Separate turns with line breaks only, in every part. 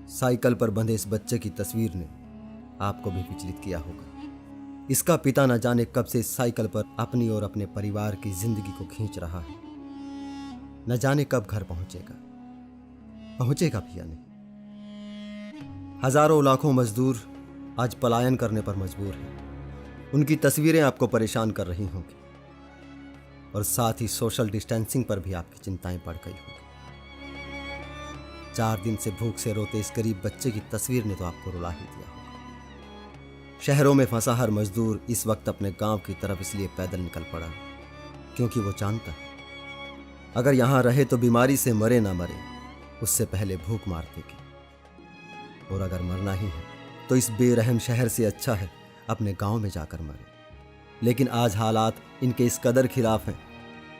Cycle पर बंधे इस बच्चे की तस्वीर ने आपको भी विचलित किया होगा। इसका पिता न जाने कब से इस साइकिल पर अपनी और अपने परिवार की जिंदगी को खींच रहा है। न जाने कब घर पहुंचेगा भी या नहीं। हजारों लाखों मजदूर आज पलायन करने पर मजबूर हैं। उनकी तस्वीरें आपको परेशान कर रही होंगी और साथ ही सोशल डिस्टेंसिंग पर भी आपकी चिंताएं बढ़ गई होंगी। 4 दिन से भूख से रोते इस गरीब बच्चे की तस्वीर ने तो आपको रुला ही दिया होगा। शहरों में फंसा हर मजदूर इस वक्त अपने गांव की तरफ इसलिए पैदल निकल पड़ा क्योंकि वो जानता है अगर यहां रहे तो बीमारी से मरे ना मरे, उससे पहले भूख मार देगी। और अगर मरना ही है तो इस बेरहम शहर से अच्छा है अपने गांव में जाकर मरे। लेकिन आज हालात इनके इस कदर खिलाफ हैं,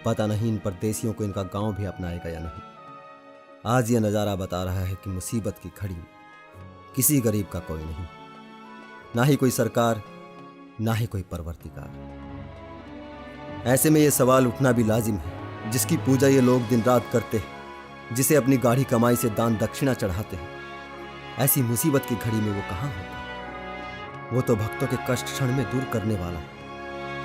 पता नहीं इन परदेसियों को इनका गांव भी अपनाएगा या नहीं। आज यह नज़ारा बता रहा है कि मुसीबत की घड़ी में किसी गरीब का कोई नहीं, ना ही कोई सरकार, ना ही कोई परवरदिगार। ऐसे में यह सवाल उठना भी लाजिम है, जिसकी पूजा ये लोग दिन रात करते हैं, जिसे अपनी गाढ़ी कमाई से दान दक्षिणा चढ़ाते हैं, ऐसी मुसीबत की घड़ी में वो कहाँ होता? वो तो भक्तों के कष्ट क्षण में दूर करने वाला,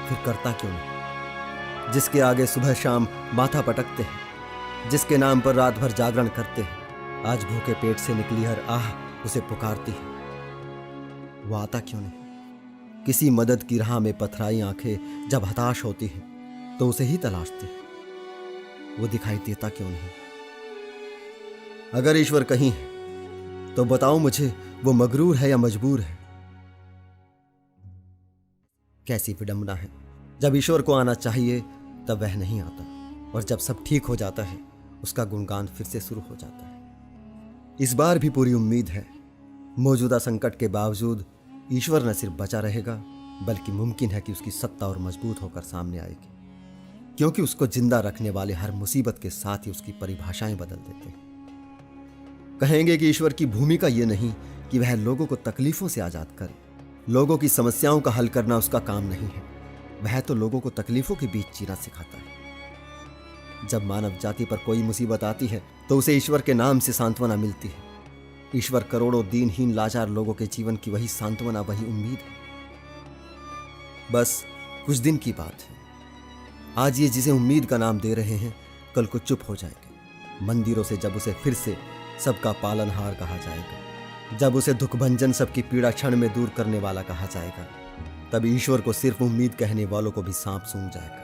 फिर करता क्यों नहीं? जिसके आगे सुबह शाम माथा पटकते हैं, जिसके नाम पर रात भर जागरण करते हैं, आज भूखे पेट से निकली हर आह उसे पुकारती है। वो आता क्यों नहीं? किसी मदद की राह में पथराई आंखें जब हताश होती हैं तो उसे ही तलाशती है। वो दिखाई देता क्यों नहीं? अगर ईश्वर कहीं है तो बताओ मुझे, वो मगरूर है या मजबूर है? कैसी विडंबना है, जब ईश्वर को आना चाहिए तब वह नहीं आता, और जब सब ठीक हो जाता है उसका गुणगान फिर से शुरू हो जाता है। इस बार भी पूरी उम्मीद है, मौजूदा संकट के बावजूद ईश्वर न सिर्फ बचा रहेगा बल्कि मुमकिन है कि उसकी सत्ता और मजबूत होकर सामने आएगी, क्योंकि उसको जिंदा रखने वाले हर मुसीबत के साथ ही उसकी परिभाषाएं बदल देते हैं। कहेंगे कि ईश्वर की भूमिका यह नहीं कि वह लोगों को तकलीफों से आजाद करे, लोगों की समस्याओं का हल करना उसका काम नहीं है। वह तो लोगों को तकलीफों के बीच जीना सिखाता है। जब मानव जाति पर कोई मुसीबत आती है तो उसे ईश्वर के नाम से सांत्वना मिलती है। ईश्वर करोड़ों दीनहीन लाचार लोगों के जीवन की वही सांत्वना, वही उम्मीद है। बस कुछ दिन की बात है, आज ये जिसे उम्मीद का नाम दे रहे हैं कल को चुप हो जाएंगे। मंदिरों से जब उसे फिर से सबका पालनहार कहा जाएगा, जब उसे दुखभंजन सबकी पीड़ा क्षण में दूर करने वाला कहा जाएगा, तब ईश्वर को सिर्फ उम्मीद कहने वालों को भी सांप सूंघ जाएगा।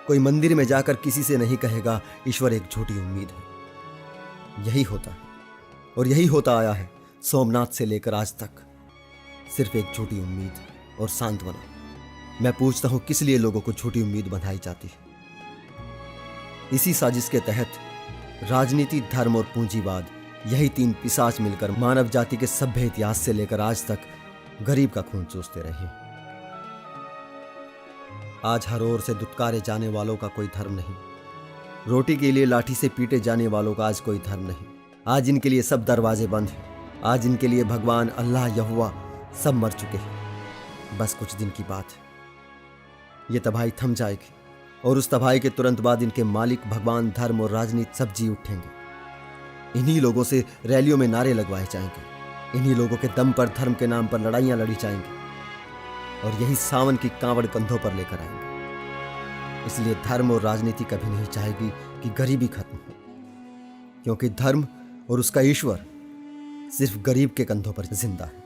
कोई मंदिर में जाकर किसी से नहीं कहेगा ईश्वर एक झूठी उम्मीद है। यही होता है और यही होता आया है सोमनाथ से लेकर आज तक, सिर्फ एक झूठी उम्मीद और सांत्वना। मैं पूछता हूं किस लिए लोगों को झूठी उम्मीद बंधाई जाती है? इसी साजिश के तहत राजनीति, धर्म और पूंजीवाद, यही 3 पिशाच मिलकर मानव जाति के सभ्य इतिहास से लेकर आज तक गरीब का खून चूसते रहे। आज हर ओर से दुत्कारे जाने वालों का कोई धर्म नहीं, रोटी के लिए लाठी से पीटे जाने वालों का आज कोई धर्म नहीं। आज इनके लिए सब दरवाजे बंद हैं। आज इनके लिए भगवान, अल्लाह, यहोवा सब मर चुके हैं। बस कुछ दिन की बात है, ये तबाही थम जाएगी और उस तबाही के तुरंत बाद इनके मालिक, भगवान, धर्म और राजनीति सब जी उठेंगे। इन्हीं लोगों से रैलियों में नारे लगवाए जाएंगे, इन्हीं लोगों के दम पर धर्म के नाम पर लड़ाइयां लड़ी जाएंगी और यही सावन की कांवड़ कंधों पर लेकर आएंगे। इसलिए धर्म और राजनीति कभी नहीं चाहेगी कि गरीबी खत्म हो, क्योंकि धर्म और उसका ईश्वर सिर्फ गरीब के कंधों पर जिंदा है।